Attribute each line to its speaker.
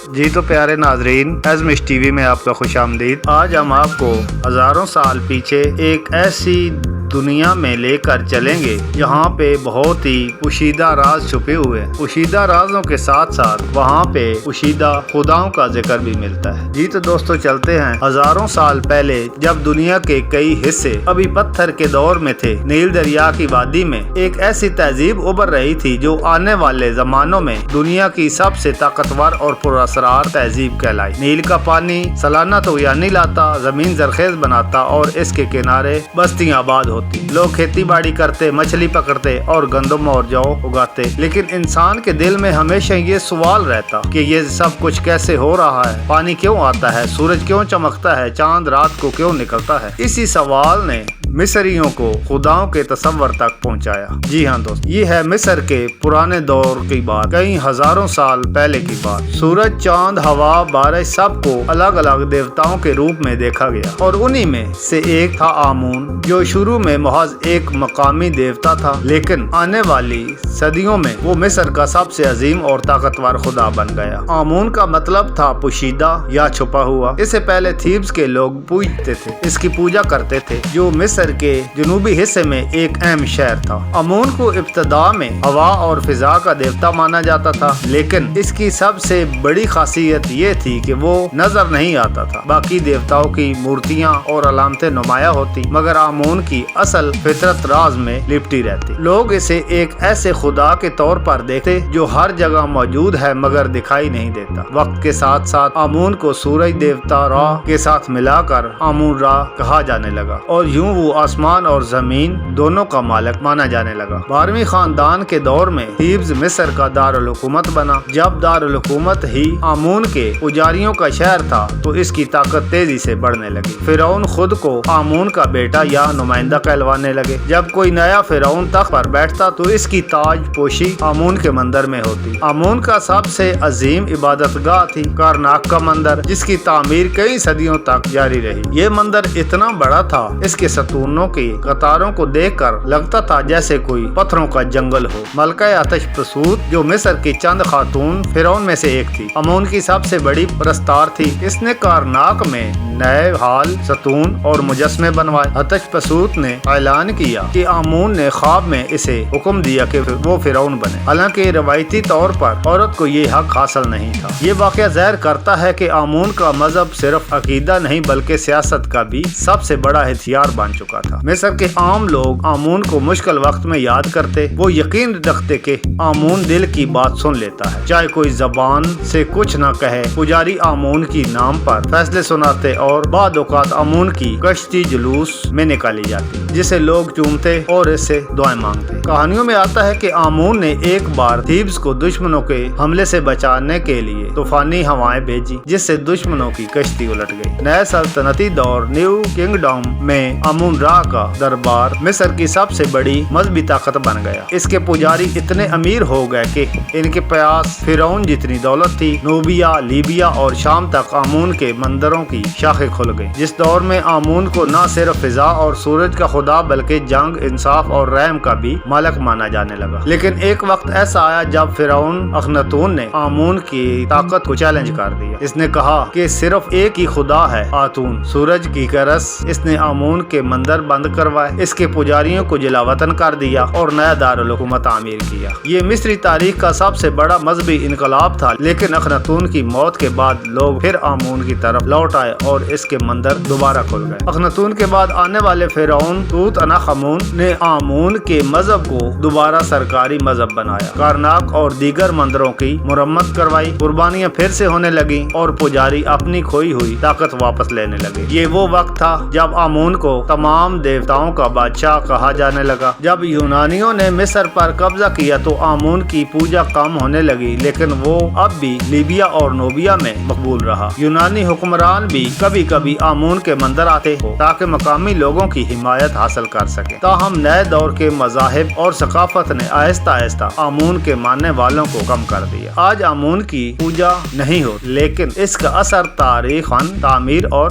Speaker 1: جی تو پیارے ناظرین، ازمش ٹی وی میں آپ کا خوش آمدید۔ آج ہم آپ کو ہزاروں سال پیچھے ایک ایسی دنیا میں لے کر چلیں گے جہاں پہ بہت ہی پوشیدہ راز چھپے ہوئے ہیں۔ پوشیدہ رازوں کے ساتھ ساتھ وہاں پہ پوشیدہ خداؤں کا ذکر بھی ملتا ہے۔ جی تو دوستو چلتے ہیں ہزاروں سال پہلے، جب دنیا کے کئی حصے ابھی پتھر کے دور میں تھے، نیل دریا کی وادی میں ایک ایسی تہذیب ابھر رہی تھی جو آنے والے زمانوں میں دنیا کی سب سے طاقتور اور پراسرار تہذیب کہلائی۔ نیل کا پانی سالانہ طغیانی لاتا، زمین زرخیز بناتا اور اس کے کنارے بستیاں آباد ہوتی۔ لوگ کھیتی باڑی کرتے، مچھلی پکڑتے اور گندم اور جو اگاتے، لیکن انسان کے دل میں ہمیشہ یہ سوال رہتا کہ یہ سب کچھ کیسے ہو رہا ہے؟ پانی کیوں آتا ہے؟ سورج کیوں چمکتا ہے؟ چاند رات کو کیوں نکلتا ہے؟ اسی سوال نے مصریوں کو خداؤں کے تصور تک پہنچایا۔ جی ہاں دوست، یہ ہے مصر کے پرانے دور کی بات، کئی ہزاروں سال پہلے کی بات۔ سورج، چاند، ہوا، بارش سب کو الگ الگ دیوتاؤں کے روپ میں دیکھا گیا، اور انہی میں سے ایک تھا آمون، جو شروع میں محض ایک مقامی دیوتا تھا، لیکن آنے والی صدیوں میں وہ مصر کا سب سے عظیم اور طاقتور خدا بن گیا۔ آمون کا مطلب تھا پوشیدہ یا چھپا ہوا۔ اس سے پہلے تھیبس کے لوگ پوجتے تھے، اس کی پوجا کرتے تھے، جو مصر کے جنوبی حصے میں ایک اہم شہر تھا۔ آمون کو ابتدا میں ہوا اور فضا کا دیوتا مانا جاتا تھا، لیکن اس کی سب سے بڑی خاصیت یہ تھی کہ وہ نظر نہیں آتا تھا۔ باقی دیوتاؤں کی مورتیاں اور علامتیں نمایاں ہوتی، مگر آمون کی اصل فطرت راز میں لپٹی رہتی۔ لوگ اسے ایک ایسے خدا کے طور پر دیکھتے جو ہر جگہ موجود ہے مگر دکھائی نہیں دیتا۔ وقت کے ساتھ ساتھ آمون کو سورج دیوتا را کے ساتھ ملا کر آمون را کہا جانے لگا، اور یوں وہ آسمان اور زمین دونوں کا مالک مانا جانے لگا۔ 12ویں خاندان کے دور میں تھیبس مصر کا دارالحکومت بنا۔ جب دارالحکومت ہی آمون کے پجاریوں کا شہر تھا تو اس کی طاقت تیزی سے بڑھنے لگی۔ فرعون خود کو آمون کا بیٹا یا نمائندہ کہلوانے لگے۔ جب کوئی نیا فرعون تخت پر بیٹھتا تو اس کی تاج پوشی آمون کے مندر میں ہوتی۔ آمون کا سب سے عظیم عبادت گاہ تھی کارناک کا مندر، جس کی تعمیر کئی صدیوں تک جاری رہی۔ یہ مندر اتنا بڑا تھا، اس کے ستونوں کی قطاروں کو دیکھ کر لگتا تھا جیسے کوئی پتھروں کا جنگل ہو۔ ملکہ آتش پسوت، جو مصر کی چند خاتون فرعون میں سے ایک تھی، آمون کی سب سے بڑی پرستار تھی۔ اس نے کارناک میں نئے ہال، ستون اور مجسمے بنوائے۔ آتش پسوت نے اعلان کیا کہ آمون نے خواب میں اسے حکم دیا کہ وہ فرعون بنے، حالانکہ روایتی طور پر عورت کو یہ حق حاصل نہیں تھا۔ یہ واقعہ ظاہر کرتا ہے کہ آمون کا مذہب صرف عقیدہ نہیں بلکہ سیاست کا بھی سب سے بڑا ہتھیار بن چکا تھا۔ مصر کے عام لوگ آمون کو مشکل وقت میں یاد کرتے، وہ یقین رکھتے کہ آمون دل کی بات سن لیتا ہے، چاہے کوئی زبان سے کچھ نہ کہے۔ پجاری آمون کی نام پر فیصلے سناتے اور بعد اوقات آمون کی کشتی جلوس میں نکالی جاتی، جسے لوگ چومتے اور اس سے دعائیں مانگتے۔ کہانیوں میں آتا ہے کہ آمون نے ایک بار تھیبس کو دشمنوں کے حملے سے بچانے کے لیے طوفانی ہوائیں بھیجی، جس سے دشمنوں کی کشتی الٹ گئی۔ نئے سلطنتی دور نیو کنگڈم میں آمون را کا دربار مصر کی سب سے بڑی مذہبی طاقت بن گیا۔ اس کے پجاری اتنے امیر ہو گئے کہ ان کے پاس فرعون جتنی دولت تھی۔ نوبیا، لیبیا اور شام تک آمون کے مندروں کی شاخیں کھل گئی۔ جس دور میں آمون کو نہ صرف فضا اور سورج کا خدا بلکہ جنگ، انصاف اور رحم کا بھی مالک مانا جانے لگا۔ لیکن ایک وقت ایسا آیا جب فرعون اخناتون نے آمون کی طاقت کو چیلنج کر دیا۔ اس نے کہا کہ صرف ایک ہی خدا ہے، آتون، سورج کی کرس۔ اس نے آمون کے مندر بند کروائے، اس کے پجاریوں کو جلا وطن کر دیا اور نیا دارالحکومت تعمیر کیا۔ یہ مصری تاریخ کا سب سے بڑا مذہبی انقلاب تھا، لیکن اخناتون کی موت کے بعد لوگ پھر آمون کی طرف لوٹ آئے اور اس کے مندر دوبارہ کھل گئے۔ اخناتون کے بعد آنے والے فرعون توت عنخ آمون نے آمون کے مذہب کو دوبارہ سرکاری مذہب بنایا، کارناک اور دیگر مندروں کی مرمت کروائی، قربانیاں پھر سے ہونے لگیں اور پجاری اپنی کھوئی ہوئی طاقت واپس لینے لگے۔ یہ وہ وقت تھا جب آمون کو تمام دیوتاؤں کا بادشاہ کہا جانے لگا۔ جب یونانیوں نے مصر پر قبضہ کیا تو آمون کی پوجا کم ہونے لگی، لیکن وہ اب بھی لیبیا اور نوبیا میں مقبول رہا۔ یونانی حکمران بھی کبھی کبھی آمون کے مندر آتے ہو تاکہ مقامی لوگوں کی حمایت حاصل کر سکے۔ تاہم نئے دور کے مذاہب اور ثقافت نے آہستہ آہستہ آمون کے ماننے والوں کو کم کر دیا۔ آج آمون کی پوجا نہیں ہوتی، لیکن اس کا اثر تاریخ، فن، تعمیر اور